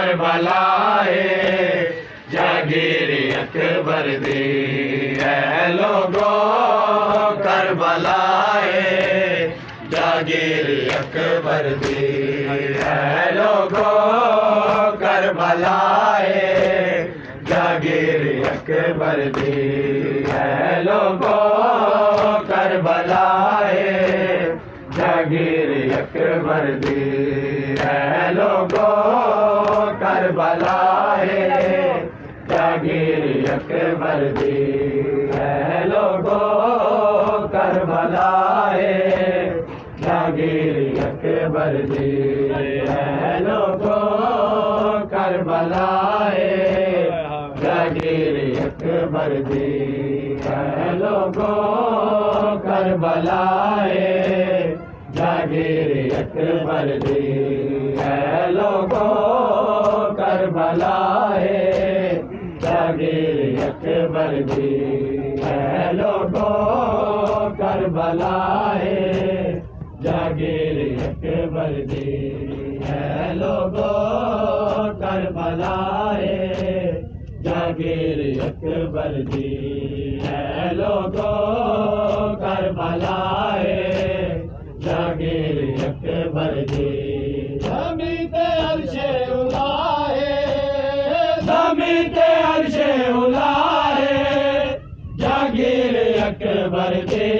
करबलाए जागीर अकबर दी है लोगो करबलाए जागीर अकबर दी है लोगो करबलाए जागीर अकबर दी है लोगो करबलाए जागीर अकबर दी है लोगो करबलाए जागीर अकबर दी है लोगो करबलाए जागीर अकबर दी है लोगो करबलाए जागीर अकबर दी है लोगो करबलाए जागीर अकबर दी है लोगो करबलाए जागीर अकबर दी है लोगो करबलाए जागीर अकबर दी है लोगो करबलाए जागीर अकबर दी है लोगो करबलाए जागीर अकबर दी ज़मीते अर्शे उलाए ज़मीते अर्शे उलाए जागीर अकबर दी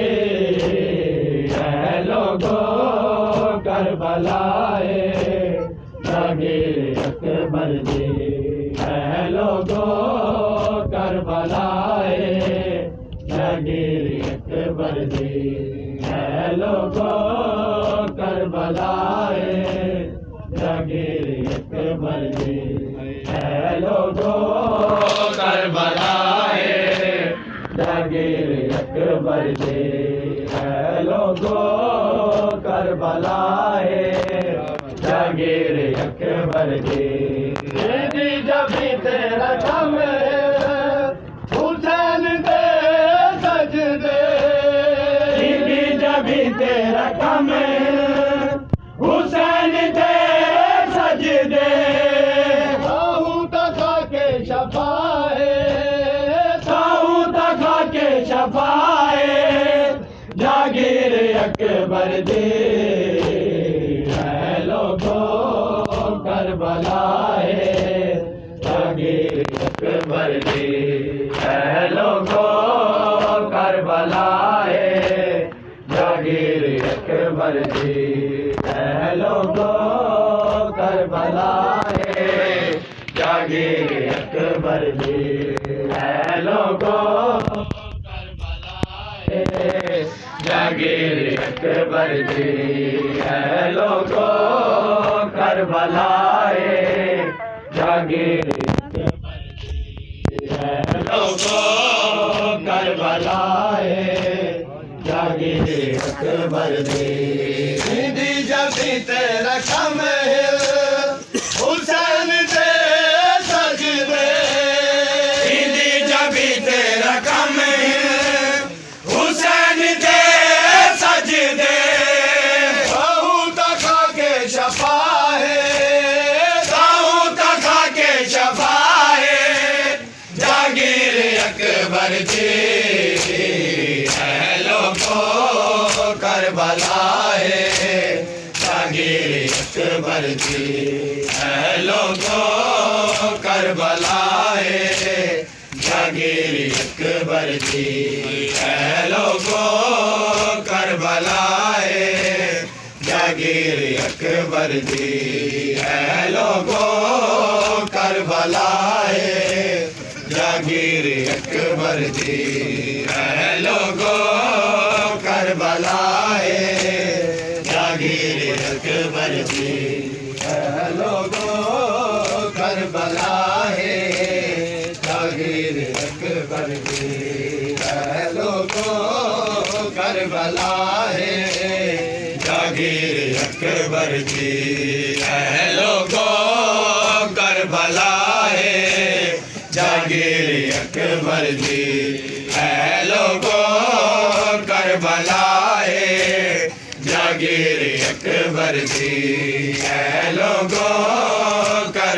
है लोगो करबलाए जागीर अकबर दी है लोगो करबलाए जागीर अकबर दी है लोगो करबलाए जागीर अकबर दी है लोगो करबलाए जागीर अकबर दी है लोगो करबलाए जागीर अकबर दी जब तेरा कम हुसैन दे सजदे जब तेरा कम हुसैन दे सजदे ताहू तखा के शफाए ताहू तखा के शफाए जागीर अकबर दी है लोगो करबलाए जागीर अकबर दी है लोगो करबलाए जागीर अकबर दी है लोगो करबलाए जागीर अकबर दी है लोगो करबलाए जागीर अकबर दी है लोगो करबलाए जागीर है लोगो करबलाए जागीर अकबर दी जब तेरा कम हुसैन दे सजदे जब तेरा कम हुसैन दे सजदे ताहू तखा के शफाए ताहू तखा के शफाए जागीर अकबर दी है लोगो करबलाए जागीर अकबर दी है लोगो करबलाए जागीर अकबर दी है लोगो करबलाए जागीर अकबर दी है लोगो करबलाए जागीर अकबर दी है लोगो करबलाए जागीर अकबर दी है लोगो करबलाए जागीर अकबर दी है लोगो करबलाए जागीर अकबर दी है लोगो करबलाए जागीर अकबर दी है लोगो करबलाए जागीर अकबर दी है लोगो कर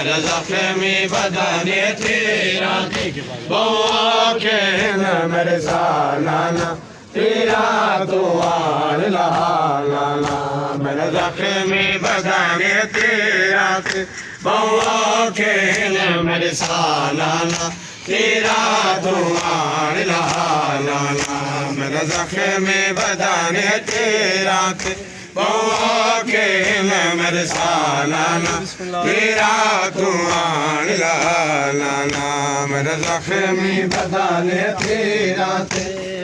मेरा जख्मी बदन तेरा बहु के न मेरे सालाना तेरा तो आन लाना मेरा जख्मी बदन तेरा बहु के न मेरे सालाना तेरा तो आन लाना मेरा जख्मी बदन तेरा बहु के न मेरे सालाना तेरा तो आन लाना मेरा जख्मी बदन तेरा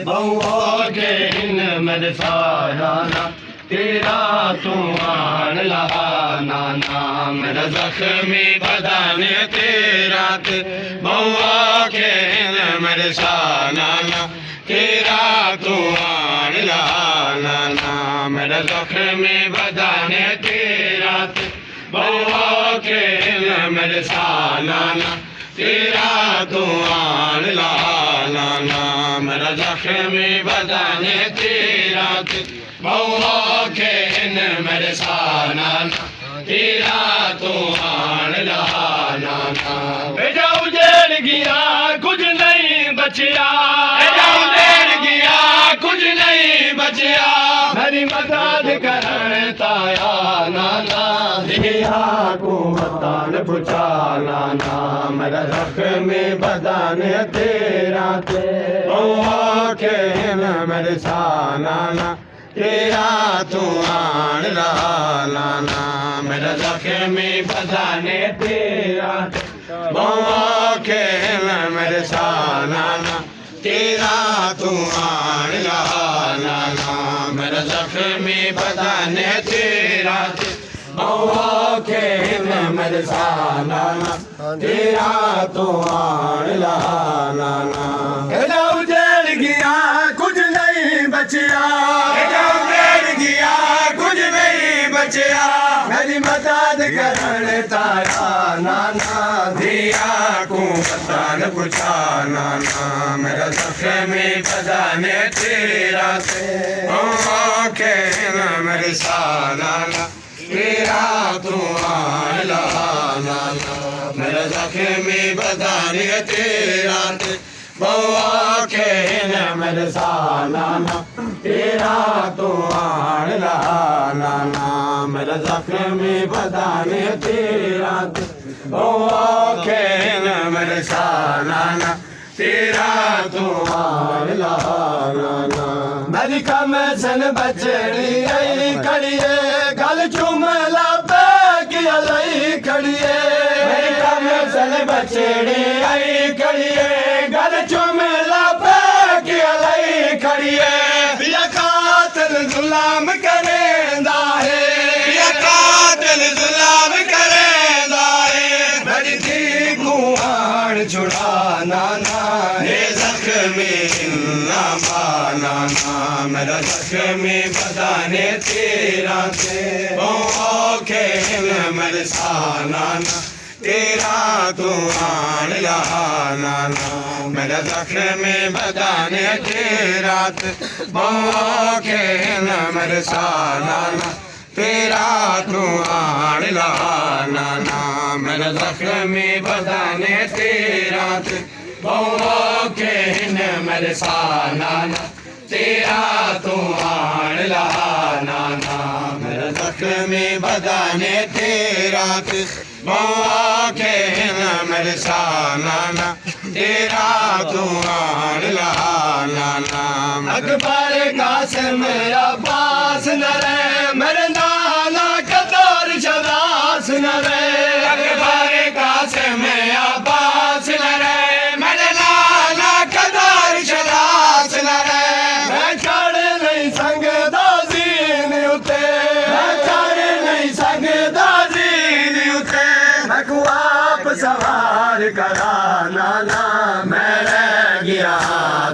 बहु के न मेरे सालाना तेरा तो आन लाना मेरा जख्मी बदन तेरा बहु के न मेरे सालाना तेरा तो आन लाना मेरा जख्मी बदन तेरा बहु के न मेरे सालाना तेरा तो आन लाना मेरा जख्मी बदन तेरा बहु के न मेरे सालाना तेरा तो आन लाना बेटा उजड़ गया कुछ नहीं बचिया कुछ नहीं बचिया मेरी मदद करने ताया नाना दिया को बतान पुछा नाना मेरा जख्मी बदन तेरा बहु के न मेरे सालाना तेरा तो आन लाना मेरा जख्मी बदन तेरा बहु के न मेरे सालाना तेरा तो आन लाना मेरा जख्मी बदन तेरा बहु के न मेरे सालाना तेरा तो आन लाना उजड़ गया कुछ नहीं बचिया उजड़ गया कुछ नहीं बचिया मेरी मदद करने तारा नाना दिया को बतान पुछा नाना मेरा जख्मी बदन तेरा बहु के न मेरे सालाना तेरा तो आन लाना मेरा जख्मी बदन तेरा बहु के न मेरे सालाना तेरा तो आन लाना मेरा जख्मी बदन तेरा बहु के न मेरे सालाना तेरा तो आन लाना मेरी कमसन बचड़ी आई खड़िए गल चुमला पैकिया लई खड़िए मेरी कमसन बचड़ी आई खड़िए गल चुमला पैकिया लई खड़िए बिया कातिल जुलाम करेंदा है बिया कातिल जुलाम करेंदा है मेरी धी को आन छुड़ा नाना हे जख्मी ना माना मेरा जख्मी बदन तेरा बहु के न मेरे सालाना तेरा तो आन लाना मेरा जख्मी बदन तेरा बहु के न मेरे सालाना तेरा तो आन लाना मेरा जख्मी बदन तेरा बहु के न मेरे सालाना तेरा तो आन लाना मेरा जख्मी बदन तेरा बहु के न मेरे सालाना तेरा तो आन लाना अकबर कासिम अब्बास न रे मेरे नाना कदर शदास न रे अकबर कासिम अब्बास न रे मेरे नाना कदर शदास न रे मैं चढ़ नहीं सकदा ज़ीन उते मैं चढ़ नहीं सकदा ज़ीन उते मैं को आप सवार करा नाना मैं रह गया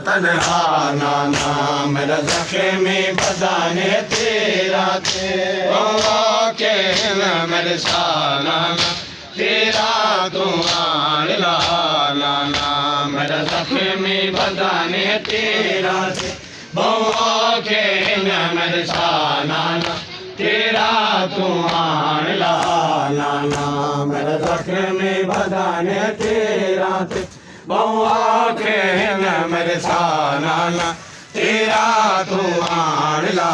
तन्हा नाना मेरा जख्मी बदन तेरा बहु के न मेरे सालाना तेरा तो आन लाना मेरा जख्मी बदन तेरा बहु के न मेरे सालाना तेरा तू आन ला नाना मेरा जख्म बदाने तेरा ते बहुआ के न मेरे सा नाना तेरा तू आन ला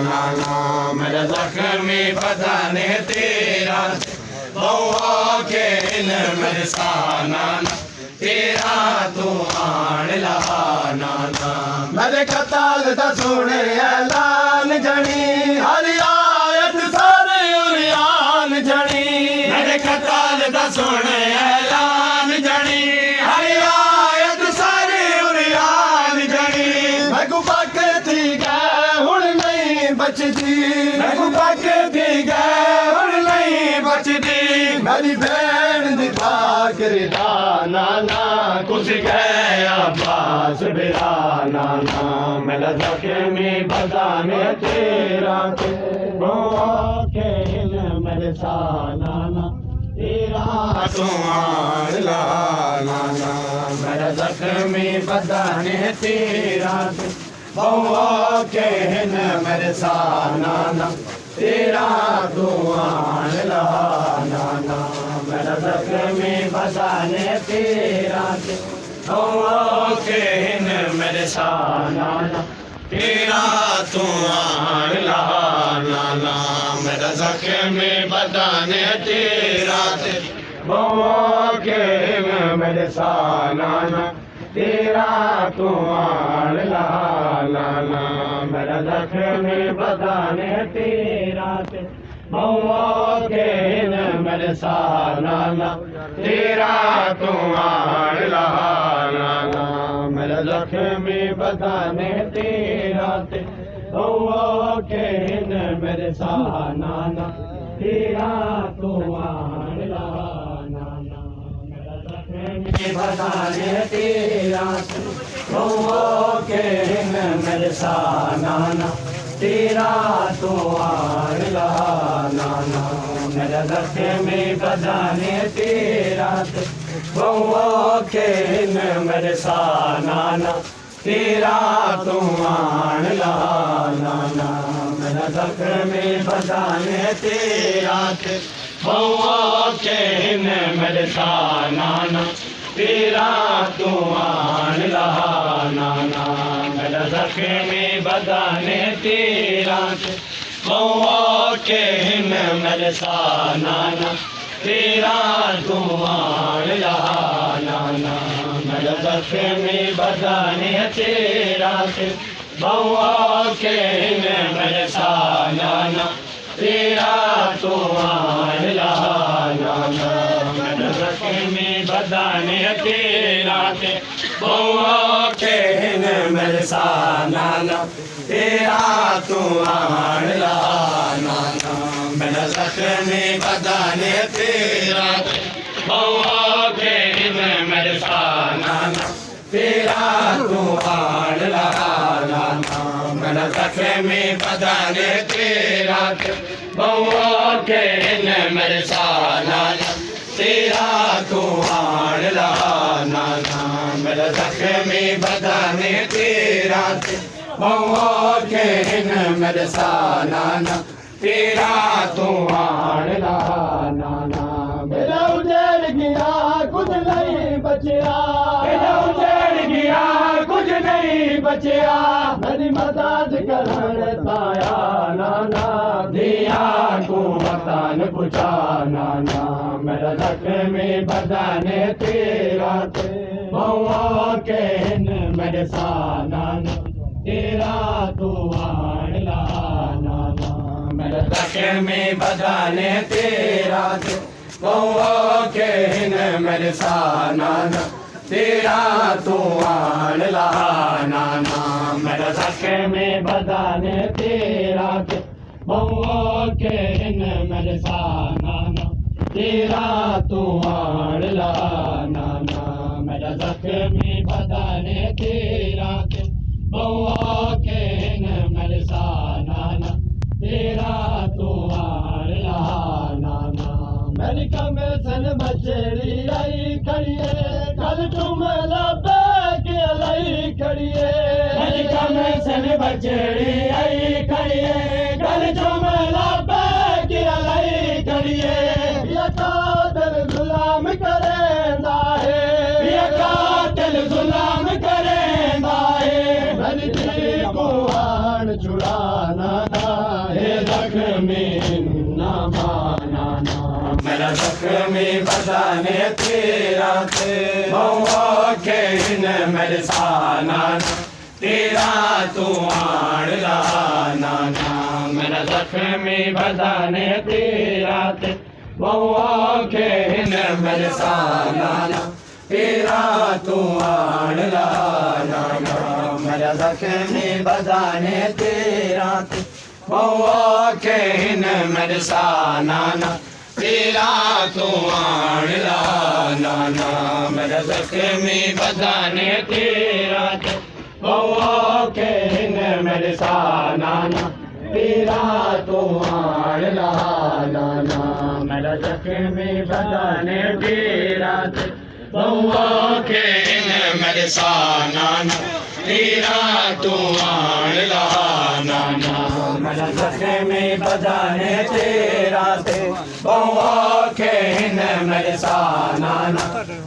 नाना मेरा जख्म बदाने तेरा बहुआ के न मेरे सा नाना तेरा तू आन ला नाना मेरे कताल दा सुने ऐलान जनी हरी आयत सारे उरियान जनी मेरे कताल दा सुने ऐलान जनी हरी आयत सारे उरियान जनी मैं गुपक थी गए हुण नहीं बचदी मैं गुपक थी गए हुण नहीं बचदी मेरी भैन दी भागरी दा नाना कुछ गया पास बिरा नाना मेरा जख्म बदाने तेरा ते के मेरे सा नाना तेरा तू आन ला नाना मेरा जख्म बदाने तेरा ते के मेरे सा नाना तेरा तू आन ला नाना मेरा जख्म बदाने तेरा ते के मेरे सा नाना तेरा तू आन ला नाना मेरा जख्म बदाने तेरा ते के मेरे सा नाना तेरा तू आन ला नाना मेरा जख्म बदाने तेरा ते के मेरे सा नाना तेरा तू आन ला नाना मेरा जख्म बदाने तेरा ते के मेरे सा नाना तेरा तू आन ला नाना मेरा जख्म बदाने तेरा ते के मेरे सा नाना तेरा तू आन ला नाना मेरा जख्म बदाने तेरा ते के मेरे सा नाना तेरा तू आन ला नाना मेरा जख्म बदाने तेरा ते के मेरे सा नाना तेरा तू आन ला नाना मेरा जख्म बदाने तेरा ते के मेरे सा नाना तेरा तू आन ला नाना मेरा जख्म बदाने तेरा ते के मेरे सा नाना तेरा तू आन ला नाना मेरा जख्म बदाने तेरा ते के मेरे सा नाना तेरा तू आन ला नाना मेरा जख्म बदाने तेरा ते के मेरे सा नाना तेरा तू आन ला नाना मेरा जख्म बदाने तेरा ते के मेरे सा नाना तेरा तू आन ला नाना मेरा जख्म बदाने तेरा ते के मेरे सा नाना तेरा तू आन ला नाना मेरा उजड़ गया कुछ नहीं बचया मेरा उजड़ गया कुछ नहीं बचया मेरी मदद करन ताया नाना दिया को वतन पुछा नाना मेरा जख्म बदाने तेरा ते के मेरे सा नाना तेरा तू आन ला नाना मेरा जख्म बदाने तेरा ते के मेरे सा नाना तेरा तू आन ला नाना मेरा जख्म बदाने तेरा ते के मेरे सा नाना तेरा तू आन ला नाना मेरा जख्म बदाने तेरा ते के मेरे सा नाना तेरा तू आन ला नाना मेरी कमेसन बचेड़ी आई खड़िए कल तुम लबे के लाई खड़िए मेरी कमेसन बचेड़ी आई खड़िए कल तुम कुहाड़ छुड़ाना ना हे जख्मी ना माना ना मेरा जख्मी बदाने तेरा थे बहुआ के इन मेरे साना तेरा तू आड़ लाना ना मेरा जख्मी बदाने तेरा थे बहुआ के इन मेरे साना तेरा तू आड़ लाना मेरा जख्मी बदाने तेरा थे बहुआ के इन मेरे साना तेरा तू आड़ लाना मेरा जख्मी बदाने तेरा थे बहुआ के इन मेरे साना तेरा तू आड़ लाना मेरा जख्मी बदाने तेरा थे बहुआ के इन मेरे साना तेरा तू आड़ लाना मेरा जख्मी बदाने तेरा थे बहुआ के इन मेरे साना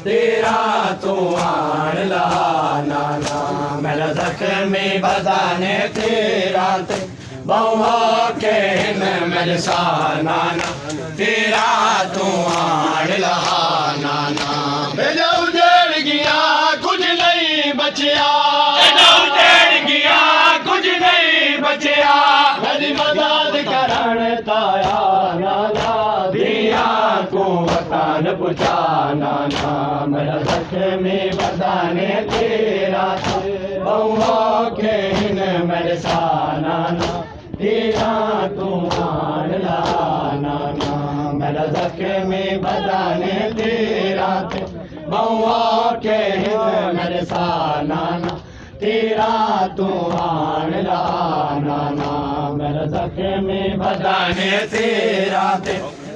तेरा तू आड़ लाना मेरा जख्मी बदाने तेरा थे बहुआ के इन मेरे साना तेरा तू आड़ लाना बेजा उजड़ गया कुछ नहीं बचिया बेजा उजड़ गया कुछ नहीं बचिया मेरी मदद करण ताया नाना दिया को वतन पुछाना ना मेरा जख्मी बदाने तेरा बहुआ के इन मेरे साना तेरा तू आड़ लाना मेरा जख्मी बदाने तेरा बहुआ के इन मेरे साना तेरा तू आड़ लाना मेरा जख्मी बदाने तेरा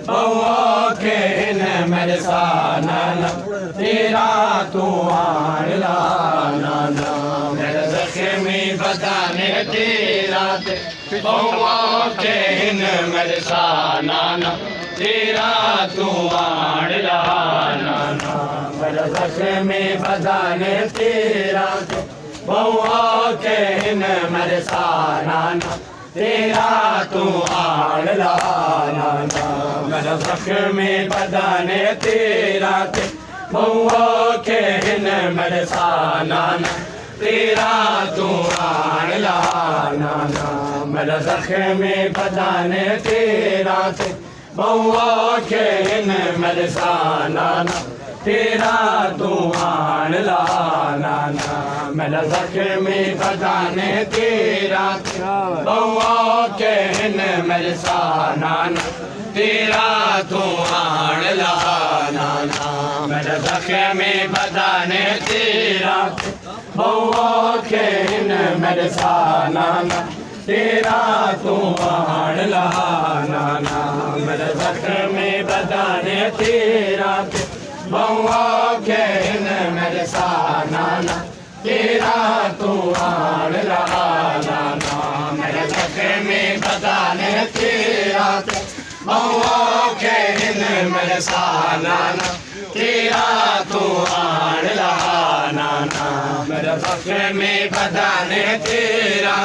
बहुआ के इन मेरे साना तेरा तू आड़ लाना मेरा जख्मी बदाने तेरा बहुआ के इन मेरे साना तेरा तू आड़ लाना मेरा जख्मी बदाने तेरा बहुआ के इन मेरे साना तेरा तू आड़ लाना मेरा जख्मी बदाने तेरा बहुआ के इन मेरे साना तेरा तू आड़ लाना मेरा जख्मी बदाने तेरा बहुआ के इन मेरे साना तेरा तू आड़ लाना मेरा जख्मी बदाने तेरा बहुआ के इन मेरे साना तेरा तू आड़ लाना मेरा जख्मी बदाने तेरा बहुआ के इन मेरे साना तेरा तू आड़ लाना मेरा जख्मी बदाने तेरा बहुआ के इन मेरे साना तेरा तू आड़ लाना मेरा जख्मी बदाने तेरा बहुआ के इन मेरे साना तेरा तू आड़ लाना मेरा जख्मी बदाने तेरा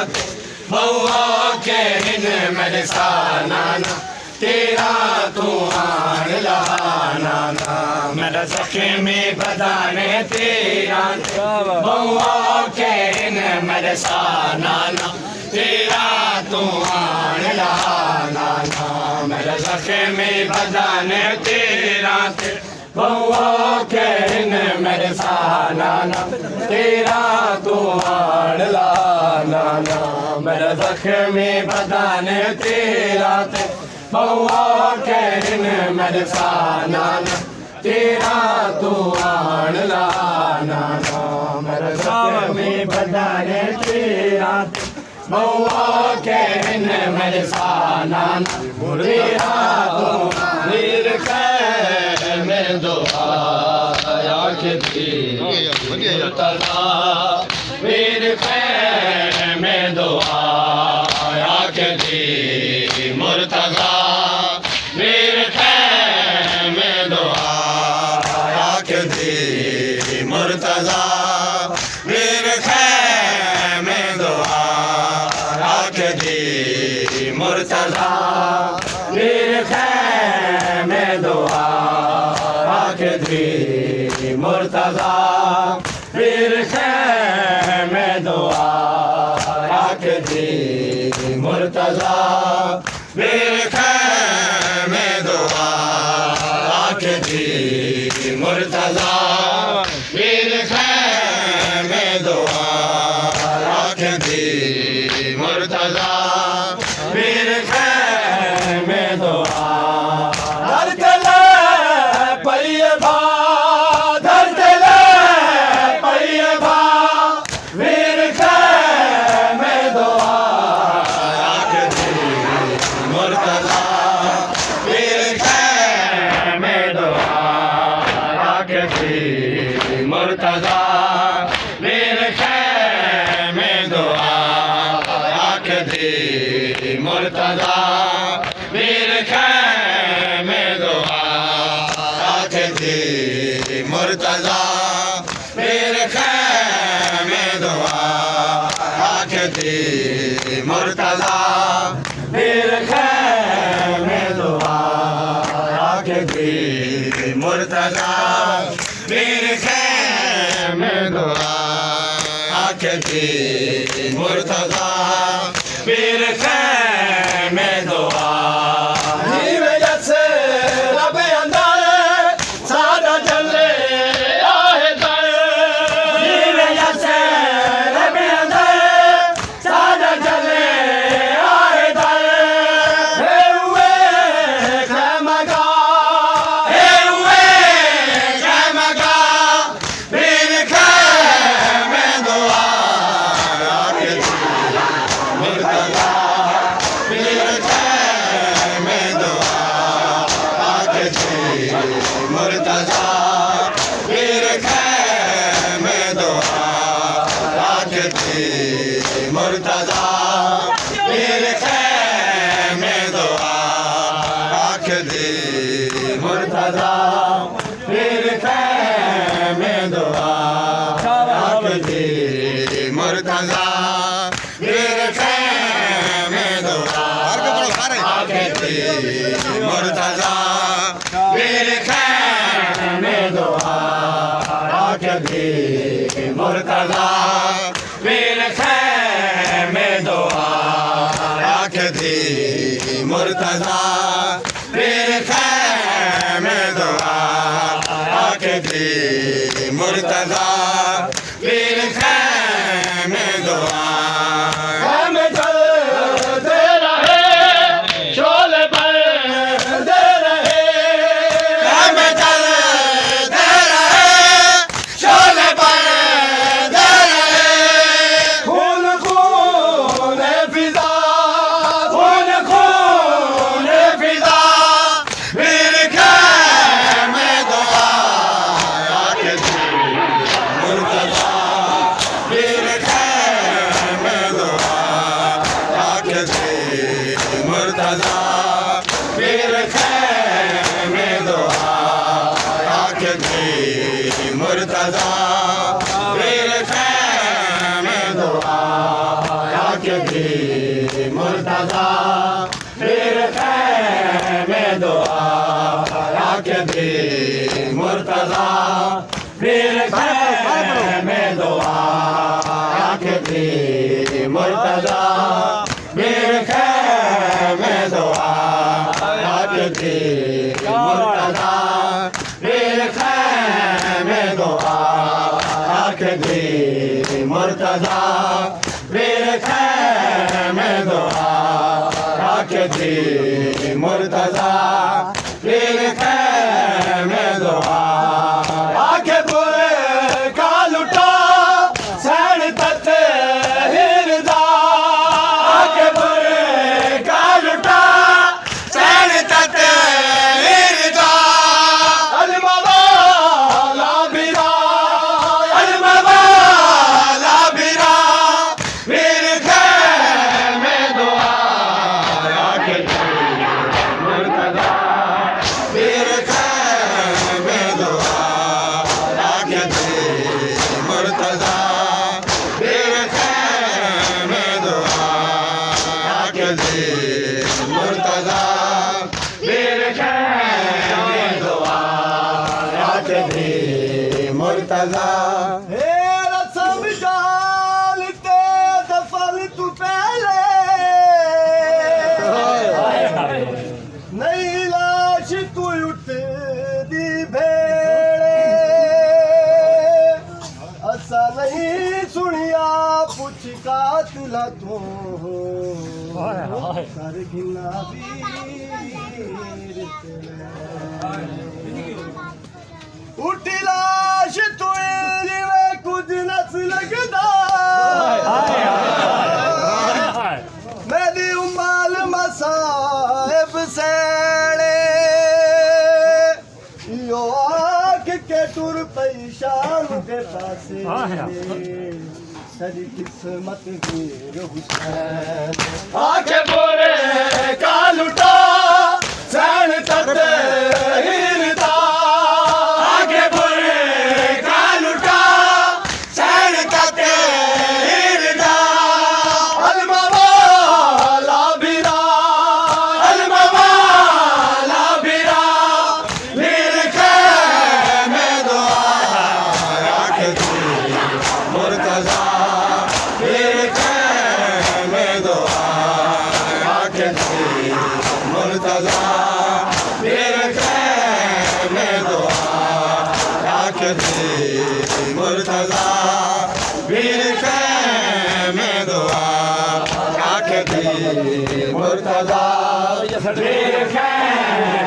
बहुआ के इन मेरे साना तेरा तू आड़ लाना मेरा जख्मी बदाने तेरा बहुआ के इन मेरे साना तेरा तू आड़ लाना मेरा जख्मी बदाने तेरा बहुआ के इन मेरे साना तेरा तू आड़ लाना मेरा जख्मी बदाने तेरा बहुआ के इन मेरे साना तेरा तू आड़ लाना मेरा जख्मी बदाने तेरा बहुआ के इन मेरे साना तेरा तू वीर में दुआ मुर्तज़ा वीर में दुआ के दी मुर्तज़ा वीर में दुआ के दी मुर्तज़ा वीर में दुआ आखदी मुर्तज़ा मेरे खैमे दुआ आखदी मुर्तज़ा मेरे खैमे दुआ आखदी मुर्तज़ा मेरे खैमे दुआ आखदी मुर्तज़ा मेरे खैमे दुआ आखदी मुर्तज़ा मेरे खैमे दुआ दर तले पय्यबा दर तले पय्यबा मेरे खैमे दुआ आखदी मुर्तज़ा मेरे खैमे दुआ आखदी मुर्तज़ा मेरे खैमे दुआ आखदी मुर्तज़ा मेरे खैमे दुआ आखदी मुर्तज़ा मेरे खैमे दुआ आखदी मुर्तज़ा मेरे खैमे दुआ आखदी मुर्तज़ा मेरे खैमे दुआ आखदी मुर्तज़ा मेरे खैमे दुआ नीवे जैसे रब अंदर सादा चले आहे दर नीवे जैसे रब अंदर सादा चले आहे दर हे हुए खैमगा हे हुए खैमगा मेरे खैमे दुआ आखदी मुर्तज़ा मेरे खैमे दुआ आखदी मुर्तज़ा मेरे खैमे दुआ आखदी मुर्तज़ा मेरे खैमे दुआ आखदी मुर्तज़ा मेरे खैमे दुआ आखदी मुर्तज़ा मेरे खैमे दुआ आखदी मुर्तज़ा मेरे खैमे दुआ आखदी मुर्तज़ा मेरे खैमे दुआ आखदी मुर्तज़ा मेरे खैमे दुआ आखदी मुर्तज़ा मेरे खैमे दुआ खैमे चलते रहे शोले बरते रहे खैमे चलते रहे शोले बरते रहे खून खून फिजा खून खून फिजा मेरे खैमे दुआ आखदी मुर्तज़ा मेरे खैमे दुआ आखदी मुर्तज़ा मेरे खैमे दुआ आखदी मुर्तज़ा मेरे खैमे दुआ आखदी मुर्तज़ा मेरे खैमे दुआ आखदी मुर्तज़ा मेरे खैमे दुआ आखदी मुर्तज़ा मेरे खैमे दुआ आखदी मुर्तज़ा मेरे खैमे दुआ आखदी मुर्तज़ा मेरे खैमे दुआ आखदी मुर्तज़ा मेरे खैमे दुआ आखे पूरे का लुटा सैन तत हिरदा आखे पूरे का लुटा सैन तत हिरदा अलमवाला बिरा बिरा मेरे खैमे दुआ आखदी कारगिला वीर उठी लाश तू जिवे कुछ नस लगदा मेरी उमाल मसाहिब सेड़े यो आँख के टुर पई शाम के पासे सरी किस्मत वीर हुसैन आके बोरे का लुटा सैन तत हिरदा आके बोरे का लुटा सैन तत हिरदा अलमवाला बिरा वीर खैमे दुआ आके मुर्तजा वीर खैमे दुआ आके मुर्तजा वीर खैमे दुआ आके मुर्तजा वीर खैमे दुआ आके मुर्तजा वीर खैमे